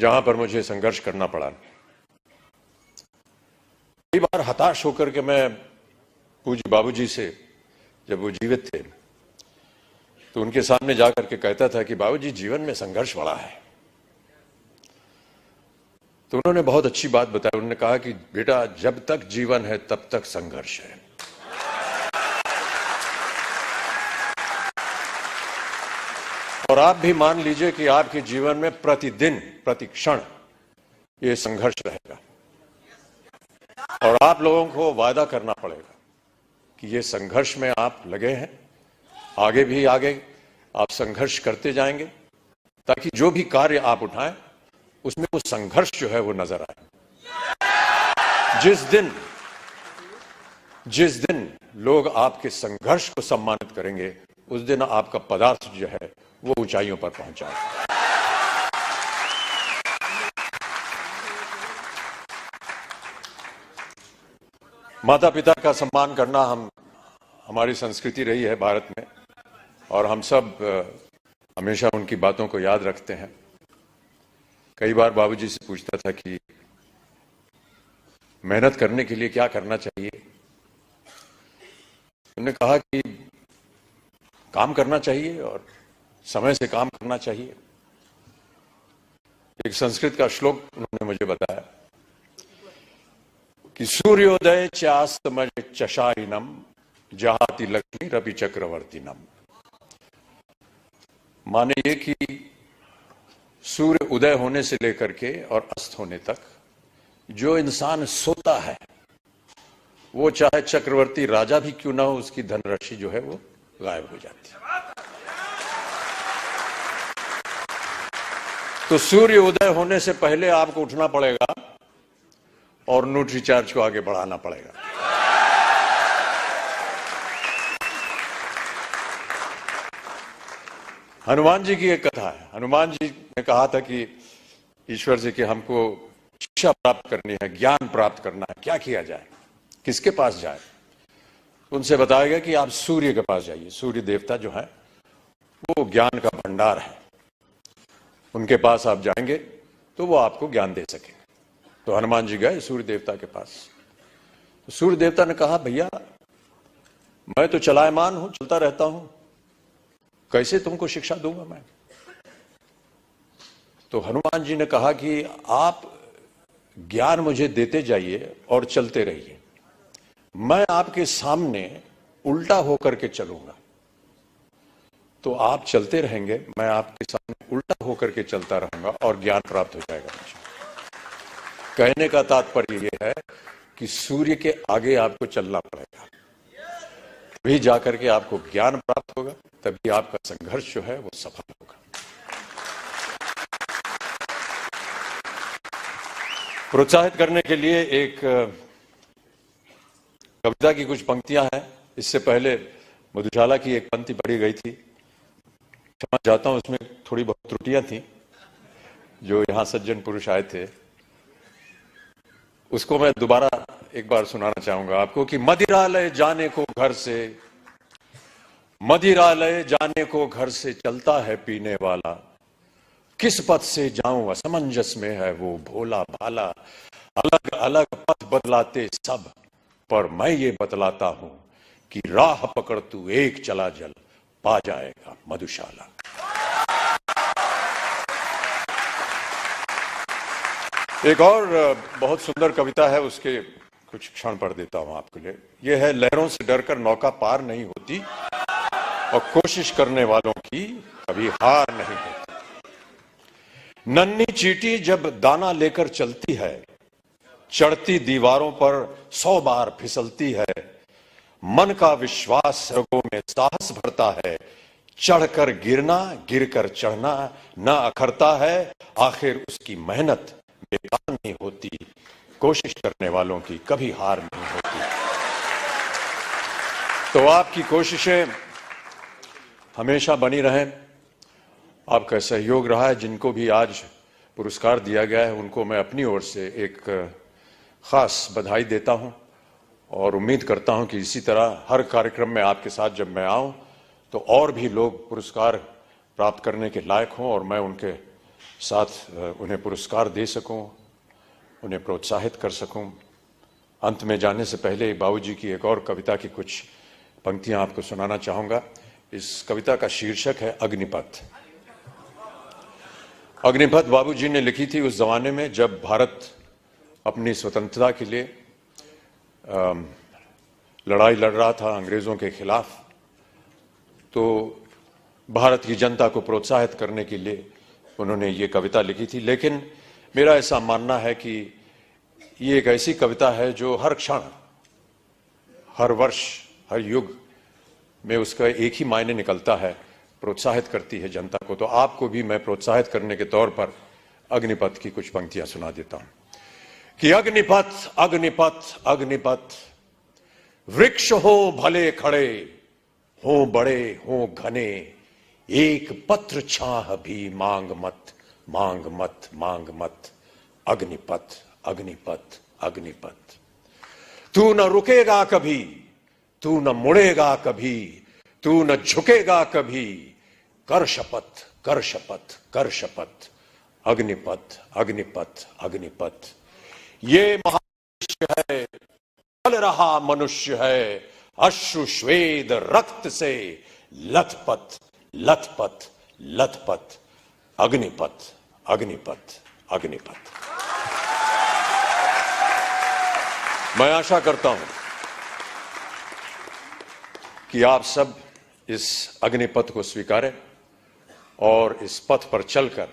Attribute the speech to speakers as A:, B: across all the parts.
A: जहां पर मुझे संघर्ष करना पड़ा। कई बार हताश होकर के मैं पूज्य बाबूजी से, जब वो जीवित थे, तो उनके सामने जाकर के कहता था कि बाबूजी जीवन में संघर्ष बड़ा है। तो उन्होंने बहुत अच्छी बात बताई। उन्होंने कहा कि बेटा, जब तक जीवन है तब तक संघर्ष है। और आप भी मान लीजिए कि आपके जीवन में प्रतिदिन, प्रतिक्षण ये संघर्ष रहेगा। और आप लोगों को वादा करना पड़ेगा कि ये संघर्ष में आप लगे हैं, आगे भी आगे आप संघर्ष करते जाएंगे, ताकि जो भी कार्य आप उठाएं उसमें वो संघर्ष जो है वो नजर आए। जिस दिन लोग आपके संघर्ष को सम्मानित करेंगे, उस दिन आपका पदार्थ जो है वो ऊंचाइयों पर पहुंचा। माता पिता का सम्मान करना हमारी संस्कृति रही है भारत में, और हम सब हमेशा उनकी बातों को याद रखते हैं। कई बार बाबूजी से पूछता था कि मेहनत करने के लिए क्या करना चाहिए। उन्होंने कहा कि काम करना चाहिए और समय से काम करना चाहिए। एक संस्कृत का श्लोक उन्होंने मुझे बताया कि सूर्योदय चास्तमय चशाइनम जहाति लक्ष्मी रवि चक्रवर्तीनम। माने ये कि सूर्य उदय होने से लेकर के और अस्त होने तक जो इंसान सोता है, वो चाहे चक्रवर्ती राजा भी क्यों ना हो, उसकी धनराशि जो है वो गायब हो जाती है। तो सूर्य उदय होने से पहले आपको उठना पड़ेगा और न्यूट्री चार्ज को आगे बढ़ाना पड़ेगा। हनुमान जी की एक कथा है। हनुमान जी ने कहा था कि ईश्वर से कि हमको शिक्षा प्राप्त करनी है, ज्ञान प्राप्त करना है, क्या किया जाए, किसके पास जाए। उनसे बताया गया कि आप सूर्य के पास जाइए। सूर्य देवता जो है वो ज्ञान का भंडार है, उनके पास आप जाएंगे तो वो आपको ज्ञान दे सके। तो हनुमान जी गए सूर्य देवता के पास। तो सूर्य देवता ने कहा, भैया मैं तो चलायमान हूं, चलता रहता हूं, कैसे तुमको शिक्षा दूंगा मैं। तो हनुमान जी ने कहा कि आप ज्ञान मुझे देते जाइए और चलते रहिए, मैं आपके सामने उल्टा होकर के चलूंगा। तो आप चलते रहेंगे, मैं आपके सामने उल्टा होकर के चलता रहूंगा और ज्ञान प्राप्त हो जाएगा मुझे। कहने का तात्पर्य यह है कि सूर्य के आगे आपको चलना पड़ेगा, तभी जाकर के आपको ज्ञान प्राप्त होगा, तभी आपका संघर्ष जो है वो सफल होगा। प्रोत्साहित करने के लिए एक कविता की कुछ पंक्तियां हैं। इससे पहले मधुशाला की एक पंक्ति पढ़ी गई थी, क्षमा चाहता हूं, उसमें थोड़ी बहुत त्रुटियां थी। जो यहां सज्जन पुरुष आए थे, उसको मैं दोबारा एक बार सुनाना चाहूंगा आपको कि मदिरालय जाने को घर से, मदिरालय जाने को घर से चलता है पीने वाला, किस पथ से जाऊं असमंजस में है वो भोला भाला, अलग अलग पथ बदलाते सब, पर मैं ये बतलाता हूं कि राह पकड़ तू एक चला जल, पा जाएगा मधुशाला। एक और बहुत सुंदर कविता है, उसके कुछ क्षण पढ़ देता हूं आपके लिए। यह है, लहरों से डरकर नौका पार नहीं होती और कोशिश करने वालों की कभी हार नहीं होती। नन्ही चींटी जब दाना लेकर चलती है, चढ़ती दीवारों पर 100 बार फिसलती है, मन का विश्वास रगों में साहस भरता है, चढ़कर गिरना गिरकर चढ़ना न अखरता है, आखिर उसकी मेहनत बेकार नहीं होती, कोशिश करने वालों की कभी हार नहीं होती। तो आपकी कोशिशें हमेशा बनी रहें। आपका सहयोग रहा है। जिनको भी आज पुरस्कार दिया गया है, उनको मैं अपनी ओर से एक खास बधाई देता हूं और उम्मीद करता हूं कि इसी तरह हर कार्यक्रम में आपके साथ जब मैं आऊं तो और भी लोग पुरस्कार प्राप्त करने के लायक हों और मैं उनके साथ उन्हें पुरस्कार दे सकूं, उन्हें प्रोत्साहित कर सकूं। अंत में जाने से पहले बाबूजी की एक और कविता की कुछ पंक्तियां आपको सुनाना चाहूंगा। इस कविता का शीर्षक है अग्निपथ। अग्निपथ बाबूजी ने लिखी थी उस जमाने में जब भारत अपनी स्वतंत्रता के लिए लड़ाई लड़ रहा था अंग्रेजों के खिलाफ। तो भारत की जनता को प्रोत्साहित करने के लिए उन्होंने ये कविता लिखी थी। लेकिन मेरा ऐसा मानना है कि ये एक ऐसी कविता है जो हर क्षण, हर वर्ष, हर युग में उसका एक ही मायने निकलता है, प्रोत्साहित करती है जनता को। तो आपको भी मैं प्रोत्साहित करने के तौर पर अग्निपथ की कुछ पंक्तियां सुना देता हूं कि अग्निपथ अग्निपथ अग्निपथ, वृक्ष हो भले खड़े, हो बड़े हो घने, एक पत्र छाह भी मांग मत मांग मत मांग मत। अग्निपथ अग्निपथ अग्निपथ, तू न रुकेगा कभी, तू न मुड़ेगा कभी, तू न झुकेगा कभी, कर शपथ कर शपथ कर शपथ। अग्निपथ अग्निपथ अग्निपथ, ये महामनुष्य है, चल रहा मनुष्य है, अश्रु श्वेद रक्त से लथपथ लथपथ लथपथ। अग्निपथ अग्निपथ अग्निपथ। मैं आशा करता हूं कि आप सब इस अग्निपथ को स्वीकारें और इस पथ पर चलकर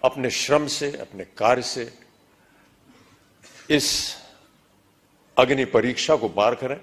A: अपने श्रम से, अपने कार्य से इस अग्नि परीक्षा को पार करें